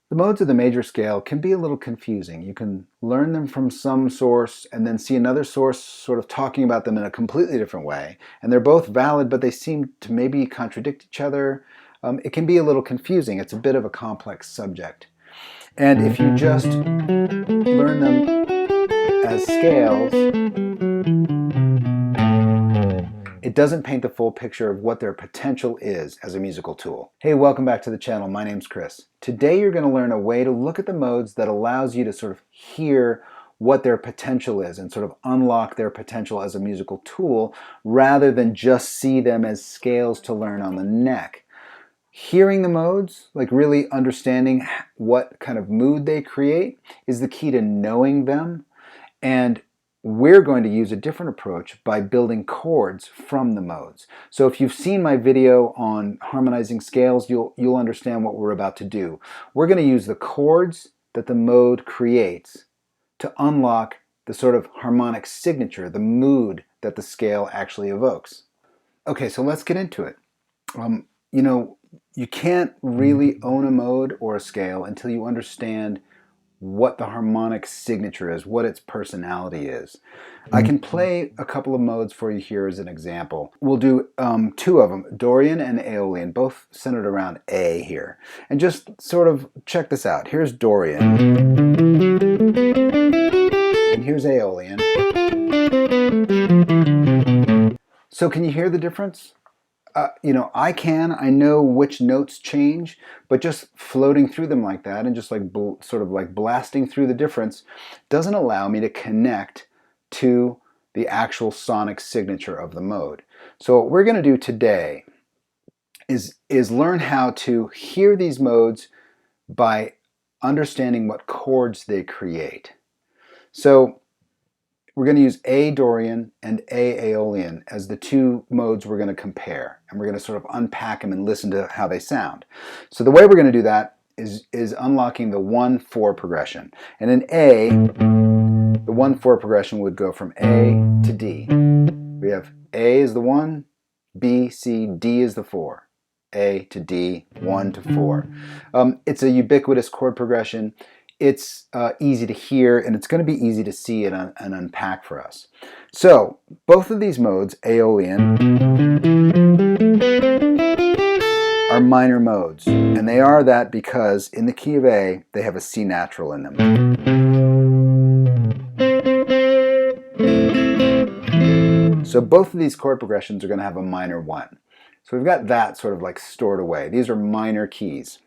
The modes of the major scale can be a little confusing. You can learn them from some source and then see another source sort of talking about them in a completely different way. And they're both valid, but they seem to maybe contradict each other. It can be a little confusing. It's a bit of a complex subject. And if you just learn them as scales, it doesn't paint the full picture of what their potential is as a musical tool. Hey, welcome back to the channel. My name's Chris. Today you're going to learn a way to look at the modes that allows you to sort of hear what their potential is and sort of unlock their potential as a musical tool rather than just see them as scales to learn on the neck. Hearing the modes, like really understanding what kind of mood they create, is the key to knowing them. And we're going to use a different approach by building chords from the modes. So if you've seen my video on harmonizing scales, you'll understand what we're about to do. We're going to use the chords that the mode creates to unlock the sort of harmonic signature, the mood that the scale actually evokes. Okay, so let's get into it. You can't really own a mode or a scale until you understand what the harmonic signature is, what its personality is. I can play a couple of modes for you here as an example. We'll do two of them, Dorian and Aeolian, both centered around A here. And just sort of check this out. Here's Dorian. And here's Aeolian. So can you hear the difference? I know which notes change, but just floating through them like that and just like sort of like blasting through the difference doesn't allow me to connect to the actual sonic signature of the mode. So what we're going to do today is learn how to hear these modes by understanding what chords they create. So we're going to use A Dorian and A Aeolian as the two modes we're going to compare, and we're going to sort of unpack them and listen to how they sound. So the way we're going to do that is unlocking the 1-4 progression. And in A, the 1-4 progression would go from A to D. We have A is the 1, B, C, D is the 4. A to D, 1 to 4. It's a ubiquitous chord progression. It's easy to hear, and it's going to be easy to see and unpack for us. So both of these modes, Aeolian, are minor modes, and they are that because in the key of A, they have a C natural in them. So both of these chord progressions are going to have a minor 1. So we've got that sort of like stored away. These are minor keys.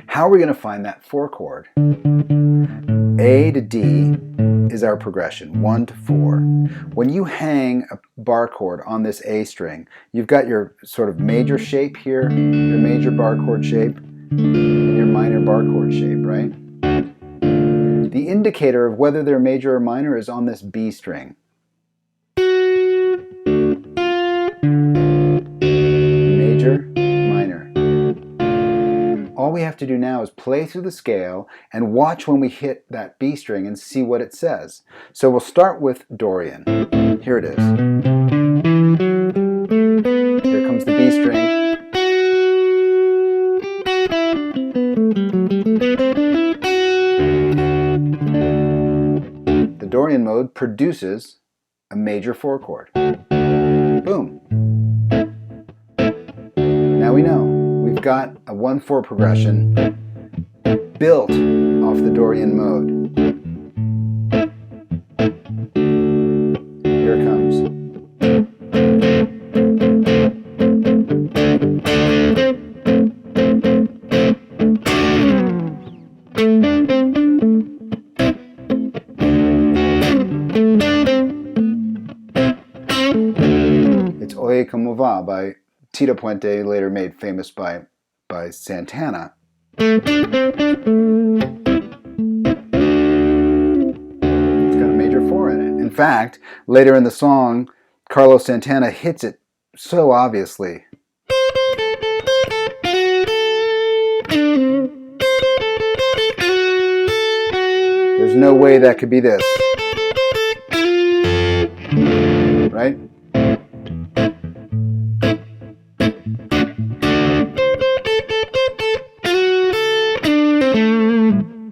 How are we going to find that 4 chord? A to D is our progression, 1 to 4. When you hang a bar chord on this A string, you've got your sort of major shape here, your major bar chord shape, and your minor bar chord shape, right? The indicator of whether they're major or minor is on this B string. Major, minor. All we have to do now is play through the scale and watch when we hit that B string and see what it says. So we'll start with Dorian. Here it is. Here comes the B string. The Dorian mode produces a major 4 chord. Boom. Now we know. We've got a 1-4 progression built off the Dorian mode. Here it comes. Oye Como Va by Tito Puente, later made famous by Santana. It's got a major 4 in it. In fact, later in the song, Carlos Santana hits it so obviously. There's no way that could be this. Right?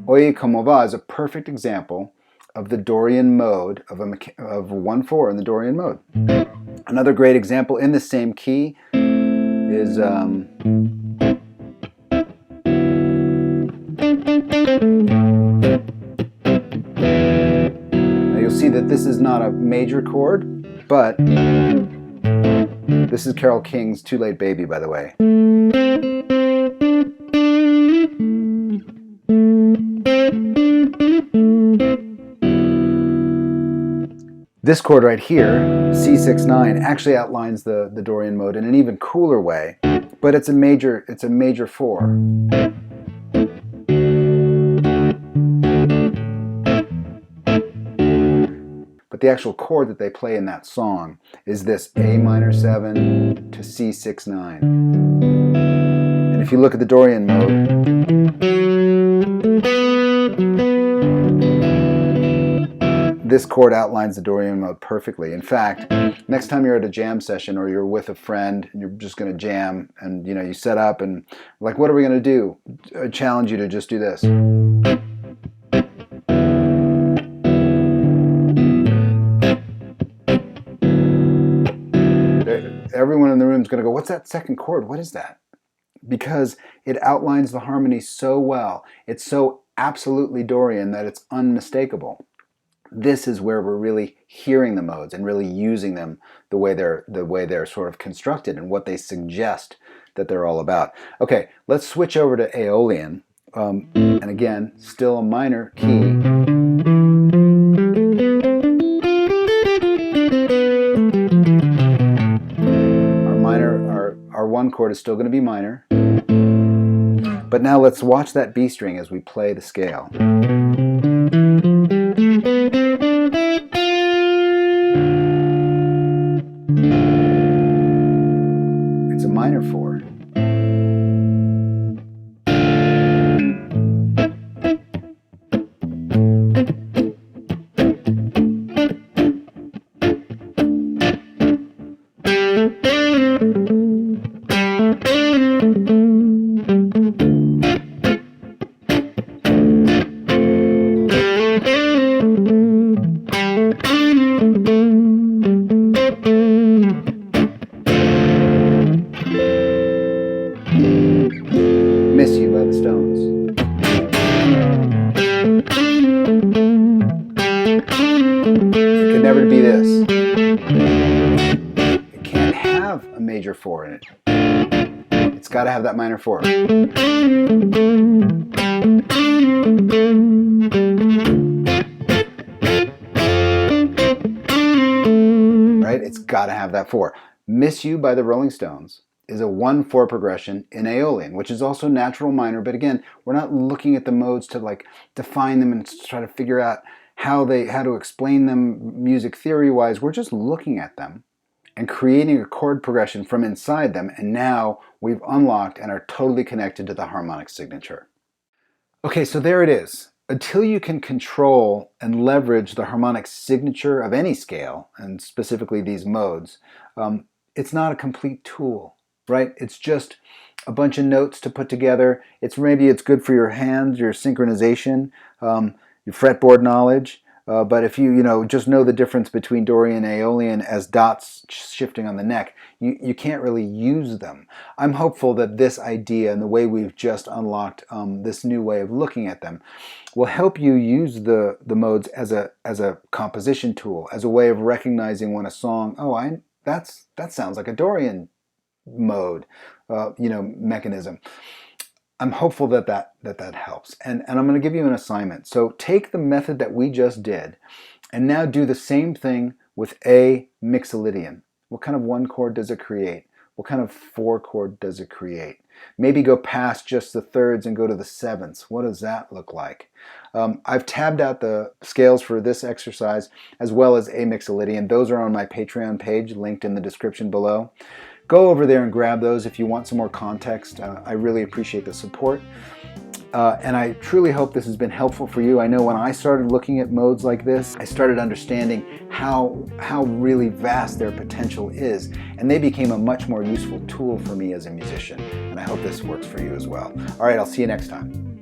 Oye Como Va is a perfect example of the Dorian mode, of 1/4 in the Dorian mode. Another great example in the same key is now you'll see that this is not a major chord, but this is Carole King's Too Late Baby, by the way. This chord right here, C6-9, actually outlines the Dorian mode in an even cooler way, but it's a major 4. But the actual chord that they play in that song is this A minor 7 to C6-9. And if you look at the Dorian mode, this chord outlines the Dorian mode perfectly. In fact, next time you're at a jam session or you're with a friend and you're just going to jam and you set up and like, what are we going to do? I challenge you to just do this. Everyone in the room is going to go, what's that second chord? What is that? Because it outlines the harmony so well. It's so absolutely Dorian that it's unmistakable. This is where we're really hearing the modes and really using them the way they're sort of constructed and what they suggest that they're all about. Okay, let's switch over to Aeolian, and again, still a minor key. Our 1 chord is still going to be minor, but now let's watch that B string as we play the scale. It's a minor 4. Miss You by the Stones. It could never be this. It can't have a major 4 in it. It's got to have that minor 4. Right? It's got to have that 4. Miss You by the Rolling Stones is a 1/4 progression in Aeolian, which is also natural minor, but again, we're not looking at the modes to like define them and try to figure out how to explain them music theory wise. We're just looking at them and creating a chord progression from inside them, and now we've unlocked and are totally connected to the harmonic signature. Okay, so there it is. Until you can control and leverage the harmonic signature of any scale, and specifically these modes, it's not a complete tool. Right? It's just a bunch of notes to put together. Maybe it's good for your hands, your synchronization, your fretboard knowledge. But if you just know the difference between Dorian and Aeolian as dots shifting on the neck, you can't really use them. I'm hopeful that this idea and the way we've just unlocked this new way of looking at them will help you use the modes as a composition tool, as a way of recognizing when a song, that sounds like a Dorian mode, mechanism. I'm hopeful that helps. And I'm going to give you an assignment. So take the method that we just did and now do the same thing with a Mixolydian, What kind of one chord does it create? What kind of four chord does it create? Maybe go past just the thirds and go to the sevenths. What does that look like? I've tabbed out the scales for this exercise as well as a Mixolydian. Those are on my Patreon page, linked in the description below. Go over there and grab those if you want some more context. I really appreciate the support. And I truly hope this has been helpful for you. I know when I started looking at modes like this, I started understanding how really vast their potential is, and they became a much more useful tool for me as a musician. And I hope this works for you as well. All right, I'll see you next time.